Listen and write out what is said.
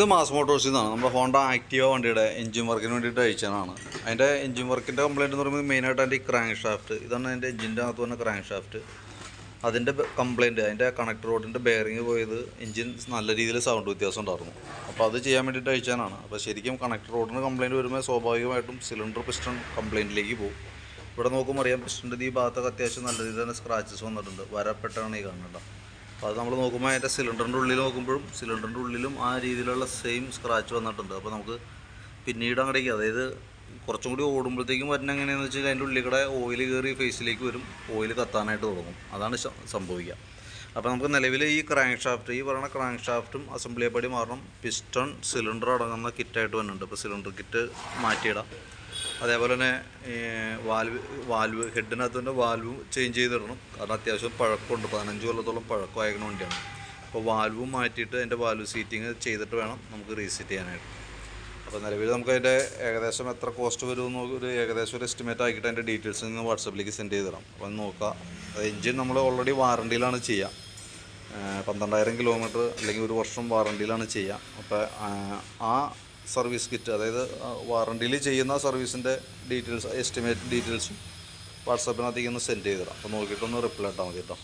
ഇത് മാസ് മോട്ടോഴ്സിൽ നിന്നാണ്. നമ്മുടെ ഹോണ്ട ആക്റ്റീവ വണ്ടിയുടെ എഞ്ചിൻ വർക്കിന് വേണ്ടിയിട്ട് അയച്ചതാണ്. അതിൻ്റെ എഞ്ചിൻ വർക്കിൻ്റെ കംപ്ലയിൻറ്റ് എന്ന് പറയുമ്പോൾ മെയിനായിട്ട് അതിൻ്റെ ഈ ക്രാങ്ക് ഷാഫ്റ്റ്, ഇതാണ് അതിൻ്റെ എഞ്ചിൻ്റെ അകത്ത് വന്ന ക്രാങ്ക് ഷാഫ്റ്റ്. അതിൻ്റെ കംപ്ലയിൻറ്റ്, അതിൻ്റെ കണക്ടർ റോഡിൻ്റെ ബെയറിങ് പോയത്, എഞ്ചിൻ നല്ല രീതിയിൽ സൗണ്ട് വ്യത്യാസം ഉണ്ടായിരുന്നു. അപ്പോൾ അത് ചെയ്യാൻ വേണ്ടിയിട്ട് അയച്ചാനാണ്. അപ്പോൾ ശരിക്കും കണക്ടർ റോഡിന് കംപ്ലയിൻറ്റ് വരുമ്പോൾ സ്വാഭാവികമായിട്ടും സിലിണ്ടർ പിസ്റ്റൺ കംപ്ലയിൻറ്റിലേക്ക് പോകും. ഇവിടെ നോക്കുമ്പോൾ അറിയാം, പിസ്റ്റൻ്റെ ഈ ഭാഗത്തൊക്കെ അത്യാവശ്യം നല്ല രീതിയിൽ തന്നെ സ്ക്രാച്ചസ് വന്നിട്ടുണ്ട്. വരപ്പെട്ടാണ് ഈ കാണുന്നത്. അപ്പോൾ അത് നമ്മൾ നോക്കുമ്പോൾ അതിൻ്റെ സിലിണ്ടറിൻ്റെ ഉള്ളിൽ നോക്കുമ്പോഴും സിലിണ്ടറിൻ്റെ ഉള്ളിലും ആ രീതിയിലുള്ള സെയിം സ്ക്രാച്ച് വന്നിട്ടുണ്ട്. അപ്പോൾ നമുക്ക് പിന്നീട് അങ്ങടേക്ക്, അതായത് കുറച്ചും കൂടി ഓടുമ്പോഴത്തേക്കും വരുന്ന എങ്ങനെയാണെന്ന് വെച്ചാൽ അതിൻ്റെ ഉള്ളിൽ കൂടെ ഓയിൽ കയറി ഫേസിലേക്ക് വരും, ഓയിൽ കത്താനായിട്ട് തുടങ്ങും. അതാണ് സംഭവിക്കുക. അപ്പോൾ നമുക്ക് നിലവിൽ ഈ ക്രാങ്ക് ഷാഫ്റ്റ്, ഈ പറയുന്ന ക്രാങ്ക് ഷാഫ്റ്റും അസംബ്ലി പടി മാറണം, പിസ്റ്റൺ സിലിണ്ടർ അടങ്ങുന്ന കിറ്റായിട്ട് വന്നിട്ടുണ്ട്. അപ്പോൾ സിലിണ്ടർ കിറ്റ് മാറ്റിയിടാം. അതേപോലെ തന്നെ വാൽവ് ഹെഡിനകത്ത് തന്നെ വാൽവും ചേഞ്ച് ചെയ്തിടണം. കാരണം അത്യാവശ്യം പഴക്കമുണ്ട്, 15 കൊല്ലത്തോളം പഴക്കമായിരിക്കുന്ന വണ്ടിയാണ്. അപ്പോൾ വാൽവും മാറ്റിയിട്ട് അതിൻ്റെ വാൽവ് സീറ്റിങ് ചെയ്തിട്ട് വേണം നമുക്ക് റീസെറ്റ് ചെയ്യാനായിട്ട്. അപ്പോൾ നിലവിൽ നമുക്ക് അതിൻ്റെ ഏകദേശം എത്ര കോസ്റ്റ് വരുമെന്ന് ഒരു ഏകദേശം ഒരു എസ്റ്റിമേറ്റ് ആക്കിയിട്ട് അതിൻ്റെ ഡീറ്റെയിൽസ് നിങ്ങൾ വാട്സപ്പിലേക്ക് സെൻഡ് ചെയ്ത് തരാം. അപ്പോൾ നോക്കുക. എൻജിൻ നമ്മൾ ഓൾറെഡി വാറണ്ടിയിലാണ് ചെയ്യുക. 12,000 കിലോമീറ്റർ അല്ലെങ്കിൽ 1 വർഷം വാറണ്ടിയിലാണ് ചെയ്യുക. അപ്പോൾ ആ സർവീസ് കിറ്റ്, അതായത് വാറണ്ടിയിൽ ചെയ്യുന്ന സർവീസിൻ്റെ ഡീറ്റെയിൽസ്, എസ്റ്റിമേറ്റ് ഡീറ്റെയിൽസും വാട്സാപ്പിനകത്തേക്ക് ഒന്ന് സെൻഡ് ചെയ്ത് തരാം. അപ്പോൾ നോക്കിയിട്ടൊന്ന് റിപ്ലൈ ഇട്ടാൽ മതി കേട്ടോ.